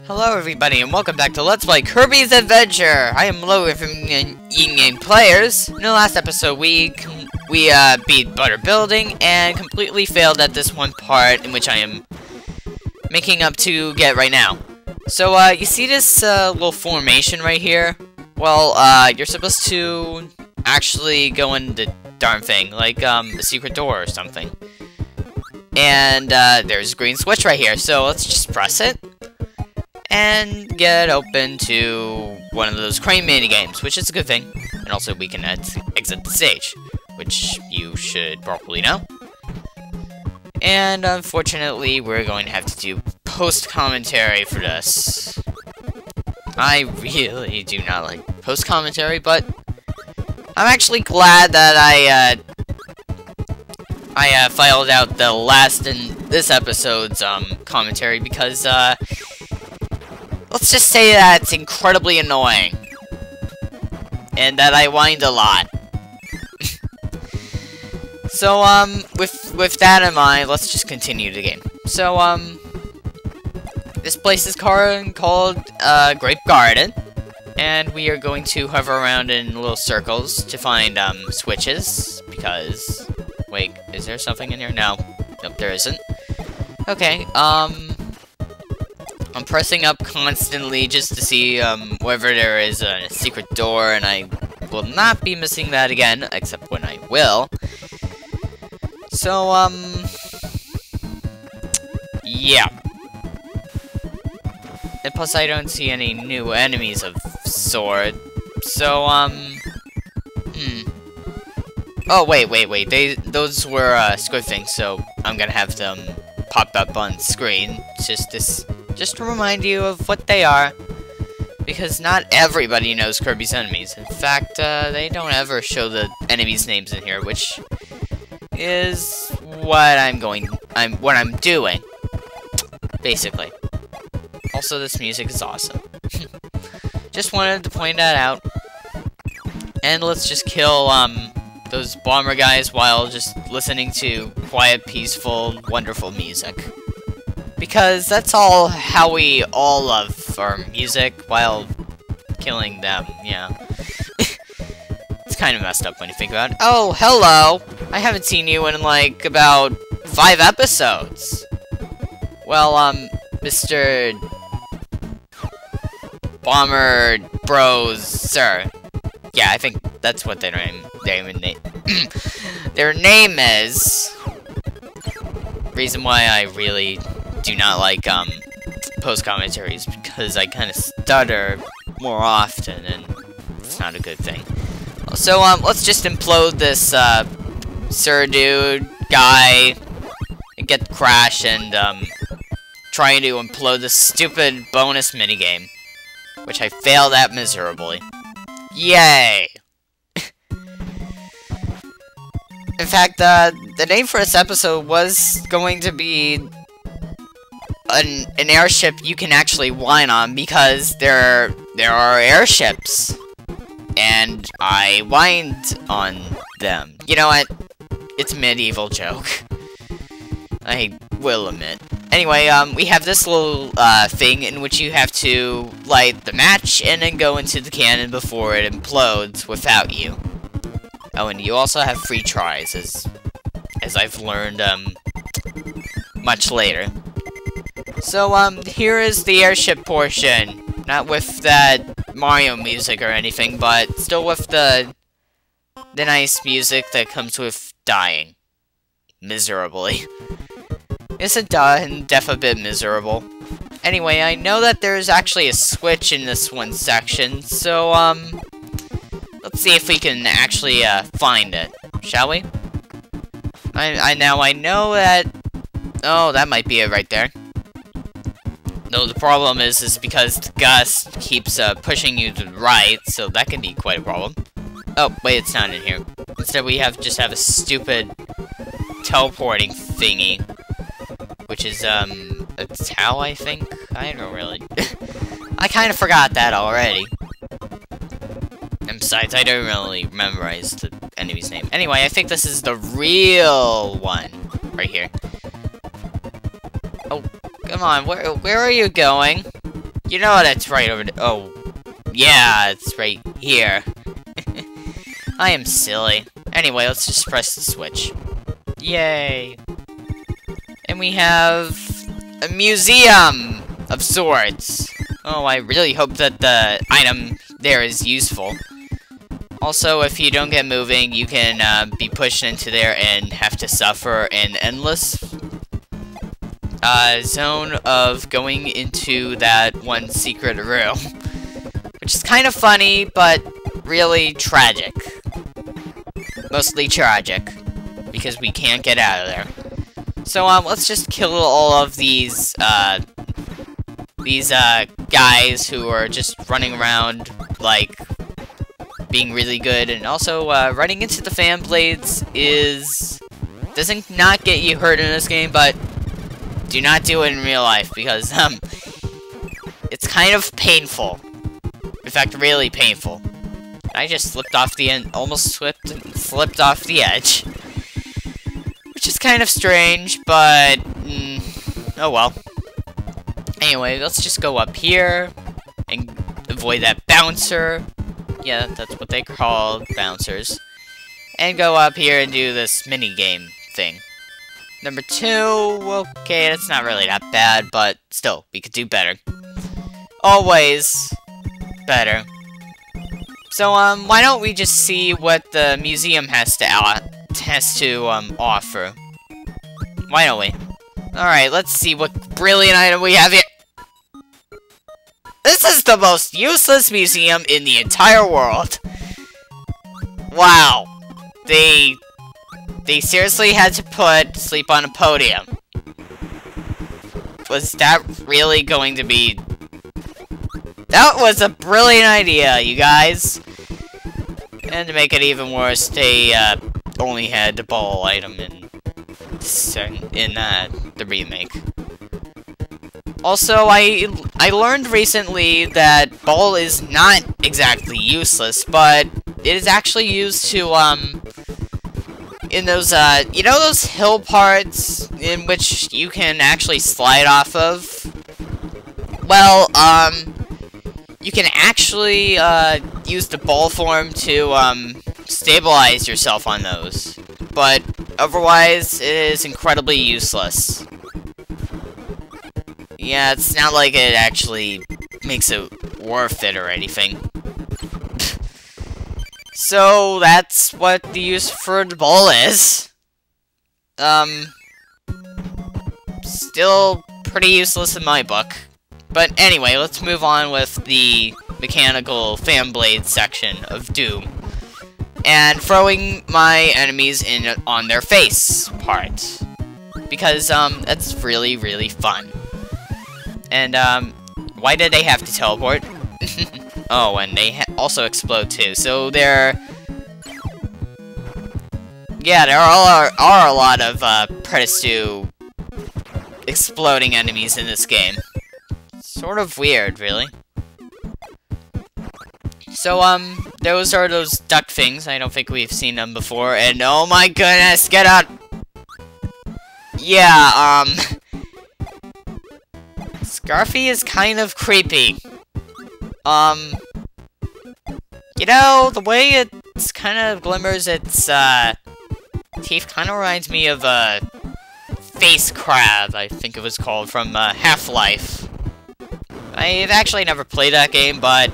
Hello everybody and welcome back to Let's Play Kirby's Adventure! I am Logan from Ying Players. In the last episode we beat Butter Building and completely failed at this one part in which I am making up to get right now. So you see this little formation right here? Well, you're supposed to actually go in the darn thing, like a secret door or something. And there's a green switch right here, so let's just press it. And get open to one of those crane minigames, which is a good thing. And also we can exit the stage, which you should probably know. And unfortunately, we're going to have to do post-commentary for this. I really do not like post-commentary, but I'm actually glad that I filed out the last in this episode's commentary because let's just say that it's incredibly annoying. And that I whined a lot. So, with that in mind, let's just continue the game. So, this place is called, Grape Garden. And we are going to hover around in little circles to find, switches. Because, wait, is there something in here? No. Nope, there isn't. Okay, I'm pressing up constantly just to see whether there is a secret door, and I will not be missing that again, except when I will. So, yeah. And plus I don't see any new enemies of sort. So, Oh, wait. Those were, squid things, so I'm gonna have them pop up on screen. Just to remind you of what they are, because not everybody knows Kirby's enemies. In fact, they don't ever show the enemies' names in here, which is what I'm doing, basically. Also, this music is awesome. Just wanted to point that out. And let's just kill those bomber guys while just listening to quiet, peaceful, wonderful music. Because that's how we all love our music while killing them, yeah. It's kind of messed up when you think about it. Oh, hello! I haven't seen you in, like, about 5 episodes. Well, Mr. Bomber Bros, sir. Yeah, I think that's what their name is. Reason why I really do not like post commentaries, because I kind of stutter more often, and it's not a good thing. So let's just implode this Sir Dude guy and get the crash and trying to implode this stupid bonus minigame, which I failed at miserably. Yay! In fact, the name for this episode was going to be an airship you can actually whine on, because there are airships, and I whined on them. You know what? It's a medieval joke. I will admit. Anyway, we have this little thing in which you have to light the match and then go into the cannon before it implodes without you. Oh, and you also have free tries, as I've learned much later. So, here is the airship portion. Not with that Mario music or anything, but still with the nice music that comes with dying. Miserably. Isn't Def a bit miserable? Anyway, I know that there's actually a switch in this one section, so, let's see if we can actually, find it. Shall we? I know that... Oh, that might be it right there. No, the problem is because the gust keeps pushing you to the right, so that can be quite a problem. Oh, wait, it's not in here. Instead, we just have a stupid teleporting thingy, which is a Tau, I think. I don't really. I kind of forgot that already. And besides, I don't really memorize the enemy's name. Anyway, I think this is the real one right here. Oh. Come on, where are you going? You know that's right over there. Oh, yeah, it's right here. I am silly. Anyway, let's just press the switch. Yay. And we have a museum of sorts. Oh, I really hope that the item there is useful. Also, if you don't get moving, you can be pushed into there and have to suffer an endless zone of going into that one secret room. Which is kind of funny, but really tragic. Mostly tragic. Because we can't get out of there. So, let's just kill all of these guys who are just running around, like, being really good. And also, running into the fan blades doesn't not get you hurt in this game, but do not do it in real life, because, it's kind of painful. In fact, really painful. I just slipped off the end, almost slipped off the edge. Which is kind of strange, but, oh well. Anyway, let's just go up here and avoid that bouncer. Yeah, that's what they call bouncers. And go up here and do this mini-game thing. Number 2, okay, that's not really that bad, but still, we could do better. Always better. So, why don't we just see what the museum has to offer? Why don't we? Alright, let's see what brilliant item we have here. This is the most useless museum in the entire world. Wow. They seriously had to sleep on a podium. Was that really going to be... That was a brilliant idea, you guys. And to make it even worse, they only had the ball item in the remake. Also, I learned recently that ball is not exactly useless, but it is actually used to in those you know those hill parts in which you can actually slide off of? Well, you can actually use the ball form to stabilize yourself on those, but otherwise it is incredibly useless. Yeah, it's not like it actually makes it worth it or anything. So that's what the use for the ball is. Still pretty useless in my book. But anyway, let's move on with the mechanical fan blade section of Doom. And throwing my enemies on their face part. Because, that's really, really fun. And, why did they have to teleport? Oh, and they also explode too, so there are a lot of, Predator 2 exploding enemies in this game. Sort of weird, really. So, those are those duck things. I don't think we've seen them before, and oh my goodness, get out! Yeah, Scarfy is kind of creepy. You know, the way it's kind of glimmers its, teeth kind of reminds me of a face crab, I think it was called, from, Half-Life. I've actually never played that game, but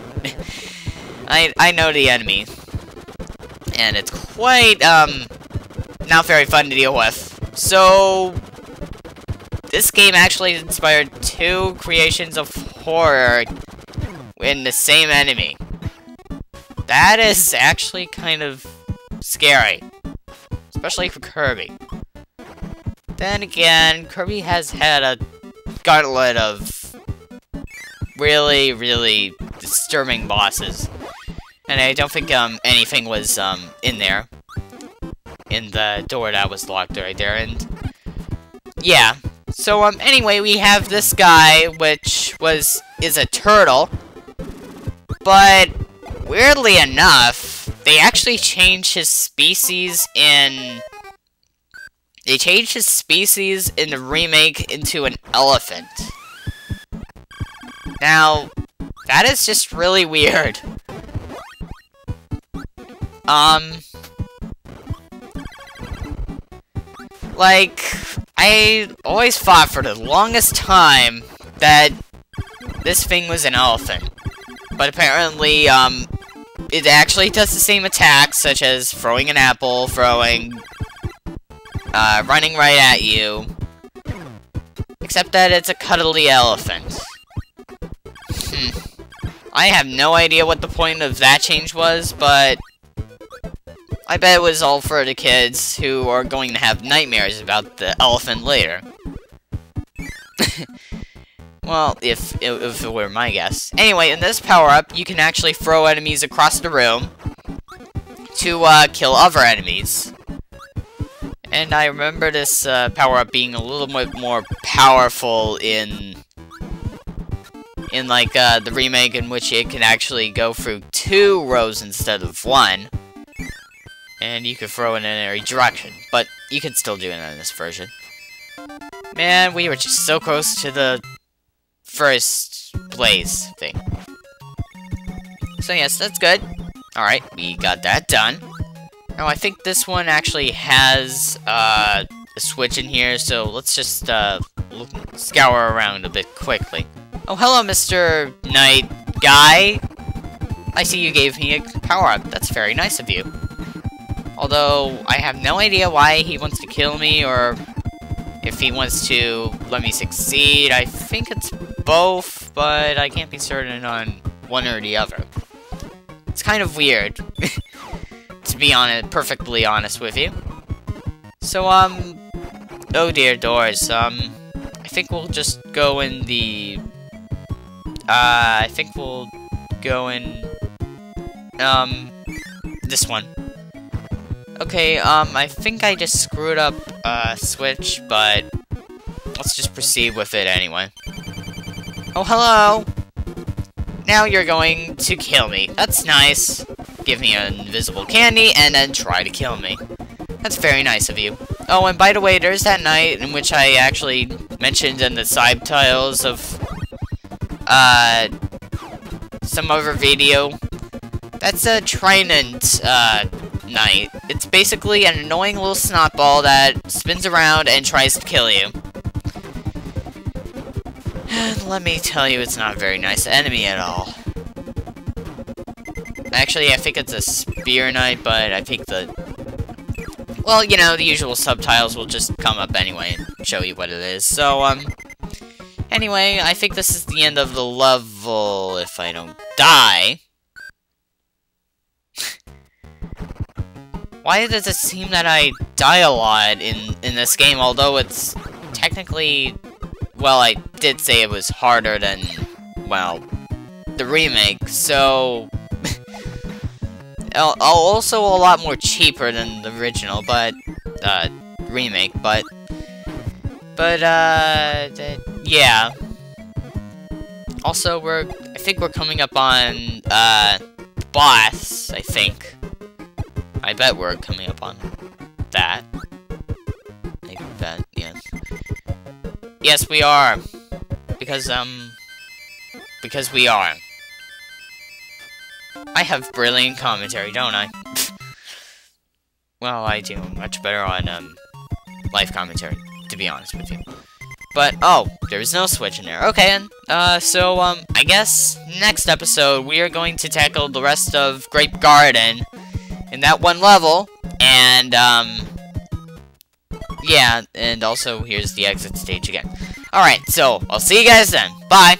I know the enemy. And it's quite, not very fun to deal with. So, this game actually inspired 2 creations of horror in the same enemy. That is actually kind of scary. Especially for Kirby. Then again, Kirby has had a gauntlet of really, really disturbing bosses. And I don't think anything was in there. In the door that was locked right there, and yeah. So anyway, we have this guy, which is a turtle. But weirdly enough, they actually changed his species in the remake into an elephant. Now, that is just really weird. Like, I always thought for the longest time that this thing was an elephant. But apparently, it actually does the same attacks, such as throwing an apple, running right at you. Except that it's a cuddly elephant. I have no idea what the point of that change was, but I bet it was all for the kids who are going to have nightmares about the elephant later. Well, if it were my guess. Anyway, in this power-up, you can actually throw enemies across the room to kill other enemies. And I remember this power-up being a little bit more powerful in like the remake, in which it can actually go through 2 rows instead of 1. And you could throw it in any direction, but you can still do it in this version. Man, we were just so close to the first place thing. So yes, that's good. Alright, we got that done. Now, I think this one actually has a switch in here, so let's just scour around a bit quickly. Oh, hello, Mr. Knight Guy. I see you gave me a power-up. That's very nice of you. Although, I have no idea why he wants to kill me, or if he wants to let me succeed. I think it's both, but I can't be certain on one or the other. It's kind of weird, to be perfectly honest with you. So, oh dear, doors. I think we'll just go in the... I think we'll go in... this one. Okay, I think I just screwed up switch, but let's just proceed with it anyway. Oh, hello! Now you're going to kill me. That's nice. Give me an invisible candy, and then try to kill me. That's very nice of you. Oh, and by the way, there's that night in which I actually mentioned in the subtitles of, some other video. That's a Trident, Night. It's basically an annoying little snotball that spins around and tries to kill you. And let me tell you, it's not a very nice enemy at all. Actually, I think it's a Spear Knight, but I think well, you know, the usual subtitles will just come up anyway and show you what it is. So, anyway, I think this is the end of the level, if I don't die. Why does it seem that I die a lot in this game, although it's technically... Well, I did say it was harder than, well, the remake, so... also a lot more cheaper than the original, but... remake, but... yeah. Also, I think we're coming up on, boss, I think. I bet we're coming up on that. I bet, yes. Yes, we are. Because we are. I have brilliant commentary, don't I? Well, I do much better on, live commentary, to be honest with you. But, oh, there's no switch in there. Okay, so, I guess next episode we are going to tackle the rest of Grape Garden in that one level, and, yeah, and also here's the exit stage again. Alright, so, I'll see you guys then. Bye!